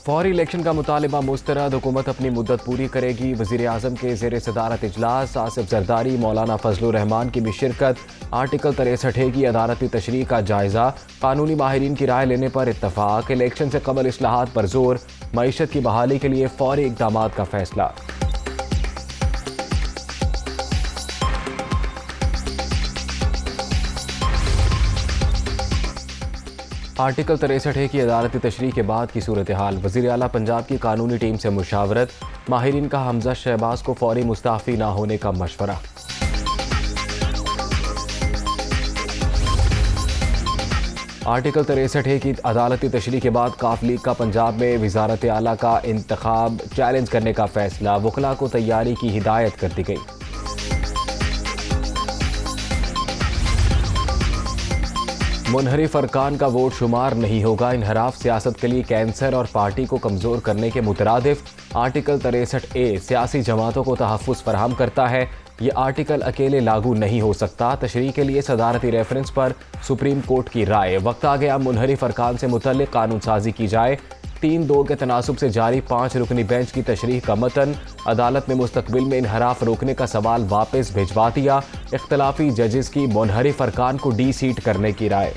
फौरी इलेक्शन का मुतालिबा मुस्तरद, हुकूमत अपनी मुद्दत पूरी करेगी। वज़ीर आज़म के ज़ेर सदारत इजलास, आसिफ जरदारी, मौलाना फजलुर रहमान की भी शिरकत। आर्टिकल 63 की अदालती तशरीह का जायज़ा, कानूनी माहिरीन की राय लेने पर इत्तफाक। इलेक्शन से कबल इस्लाहात पर जोर, मईशत की बहाली के लिए फौरी इक़दामात का फैसला। आर्टिकल 63 की अदालती तशरीह के बाद की सूरत हाल। वज़ीर आला पंजाब की कानूनी टीम से मुशावरत, माहिरीन का हमजा शहबाज को फौरी मुस्ताफ़ी ना होने का मशवरा। आर्टिकल 63 की अदालती तशरीह के बाद काफ लीग का पंजाब में वज़ारत आला का इंतखाब चैलेंज करने का फैसला। वकला को तैयारी की हिदायत कर दी गई। मुनहरिफ अरकान का वोट शुमार नहीं होगा, इनहराफ सियासत के लिए कैंसर और पार्टी को कमज़ोर करने के मुतरादिफ। आर्टिकल 63A सियासी जमातों को तहफ़्फ़ुज़ फराहम करता है। ये आर्टिकल अकेले लागू नहीं हो सकता। तशरीह के लिए सदारती रेफरेंस पर सुप्रीम कोर्ट की राय। वक्त आ गया मुनहरिफ अरकान से मुतल्लिक़ कानून साजी की जाए। 3-2 के तनासुब से जारी 5 रुकनी बेंच की तशरीह का मतन। अदालत ने मुस्तकबिल में इनहराफ रोकने का सवाल वापस भिजवा दिया। इख्तलाफी जजेस की मुनहरिफ अरकान को डी सीट करने की राय।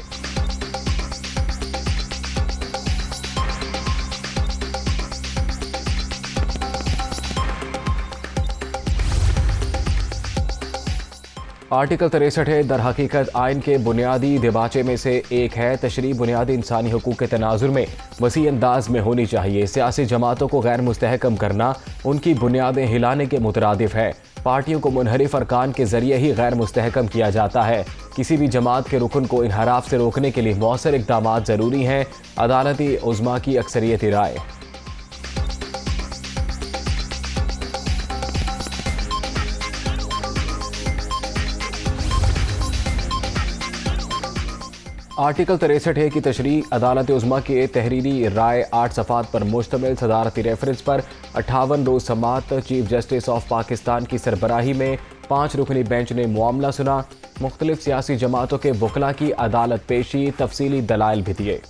आर्टिकल 63 दर हकीकत आइन के बुनियादी दिबाचे में से एक है। तशरीह बुनियादी इंसानी हुकूक के तनाजुर में वसी अंदाज में होनी चाहिए। सियासी जमातों को गैर मुस्तहकम करना उनकी बुनियादें हिलाने के मुतरादिफ है। पार्टियों को मुनहरिफ अरकान के जरिए ही गैर मुस्तहकम किया जाता है। किसी भी जमात के रुकन को इनहराफ से रोकने के लिए मौसर इक़दामात ज़रूरी हैं। अदालती उज़्मा की अक्सरियती राय। आर्टिकल 63 की तशरीह अदालत उज़्मा की तहरीरी राय 8 सफ़ात पर मुश्तमिल। सदारती रेफरेंस पर 58 रोज़ समाअत। चीफ जस्टिस ऑफ पाकिस्तान की सरबराही में 5 रुकनी बेंच ने मामला सुना। मुख्तलिफ सियासी जमातों के वकला की अदालत पेशी, तफसीली दलाइल भी दिए।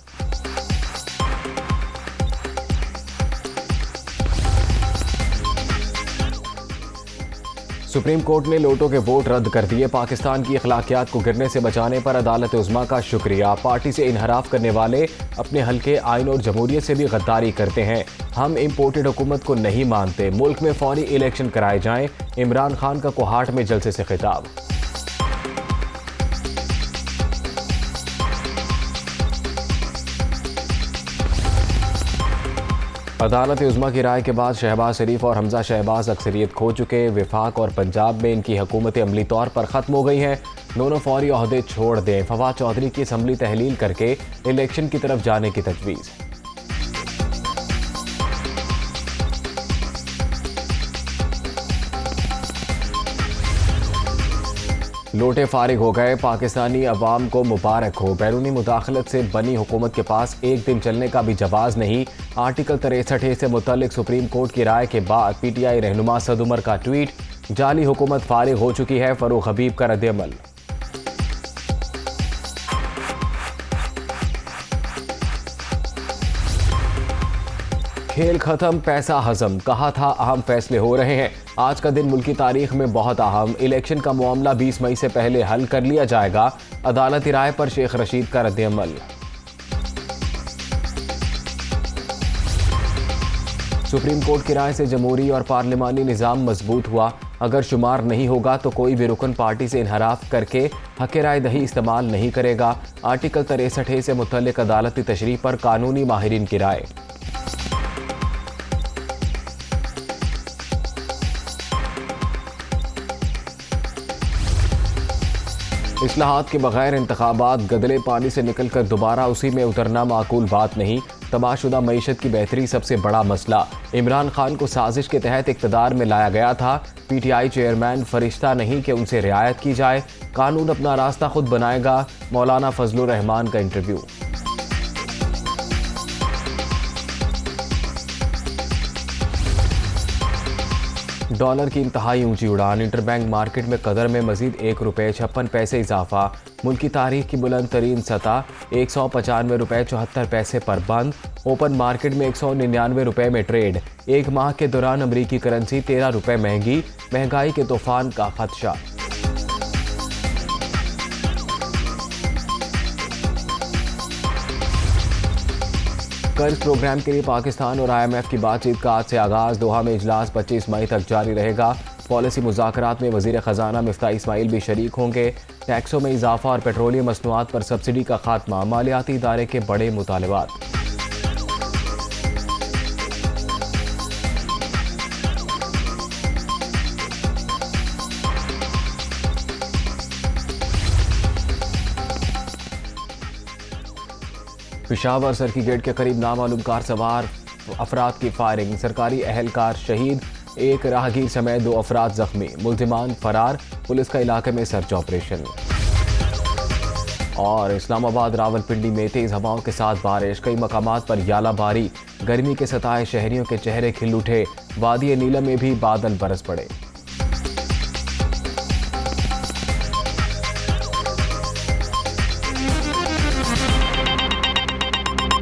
सुप्रीम कोर्ट ने लोटो के वोट रद्द कर दिए। पाकिस्तान की अखलाकियात को गिरने से बचाने पर अदालत उज़्मा का शुक्रिया। पार्टी से इनहराफ करने वाले अपने हल्के आइन और जमहूरियत से भी गद्दारी करते हैं। हम इम्पोर्टेड हुकूमत को नहीं मानते। मुल्क में फौरी इलेक्शन कराए जाएं। इमरान खान का कोहाट में जलसे से खिताब। अदालत उज़्मा की राय के बाद शहबाज शरीफ और हमजा शहबाज अक्सरियत खो चुके। विफाक और पंजाब में इनकी हुकूमतें अमली तौर पर ख़त्म हो गई हैं। दोनों फौरी ओहदे छोड़ दें। फवाद चौधरी की असम्बली तहलील करके इलेक्शन की तरफ जाने की तजवीज़। लोटे फारिग हो गए, पाकिस्तानी अवाम को मुबारक हो। बैरूनी मुदाखलत से बनी हुकूमत के पास एक दिन चलने का भी जवाज़ नहीं। आर्टिकल 63 से मुतल्लिक सुप्रीम कोर्ट की राय के बाद PTI रहनुमा सद उमर का ट्वीट। जाली हुकूमत फारिग हो चुकी है, फरूख हबीब का रद्द-ए-अमल। खेल खत्म, पैसा हजम, कहा था अहम फैसले हो रहे हैं। आज का दिन मुल्की तारीख में बहुत अहम। इलेक्शन का मामला 20 मई से पहले हल कर लिया जाएगा। अदालती राय पर शेख रशीद का रद्द-ए-अमल। सुप्रीम कोर्ट की राय से जमहूरी और पार्लिमानी निज़ाम मजबूत हुआ। अगर शुमार नहीं होगा तो कोई भी रुकन पार्टी से इनहराफ करके हक राय दही इस्तेमाल नहीं करेगा। आर्टिकल 63 से मुतल्लिक अदालती तशरीह पर कानूनी माहिरीन की राय। इस्लाहात के बगैर इंतखाबात, गदले पानी से निकलकर दोबारा उसी में उतरना माकूल बात नहीं। तबाहशुदा मईशत की बेहतरी सबसे बड़ा मसला। इमरान खान को साजिश के तहत इक़्तिदार में लाया गया था। PTI चेयरमैन फरिश्ता नहीं कि उनसे रियायत की जाए। कानून अपना रास्ता खुद बनाएगा। मौलाना फजलुर रहमान का इंटरव्यू। डॉलर की इंतहाई ऊंची उड़ान, इंटरबैंक मार्केट में कदर में मजीद ₹1.56 इजाफा। मुल्क की तारीख की बुलंद तरीन सतह ₹195.74 पर बंद। ओपन मार्केट में ₹199 में ट्रेड। एक माह के दौरान अमरीकी करेंसी ₹13 महंगी, महंगाई के तूफान का खदशा। कर्ज प्रोग्राम के लिए पाकिस्तान और IMF की बातचीत का आज से आगाज। दोहा में इजलास 25 मई तक जारी रहेगा। पॉलिसी मुज़ाकरात में वज़ीर ख़जाना मिफ्ताह इस्माइल भी शरीक होंगे। टैक्सों में इजाफा और पेट्रोलियम मसनूआत पर सब्सिडी का खात्मा, मालियाती इदारे के बड़े मुतालबात। पेशावर सर्किट गेट के करीब नामालूम कार सवार अफराद की फायरिंग, सरकारी अहलकार शहीद, एक राहगीर समेत 2 अफराद जख्मी, मुल्जिमान फरार, पुलिस का इलाके में सर्च ऑपरेशन। और इस्लामाबाद रावलपिंडी में तेज हवाओं के साथ बारिश, कई मकामात पर यालाबारी, गर्मी के सताए शहरियों के चेहरे खिल उठे। वादी नीलम में भी बादल बरस पड़े।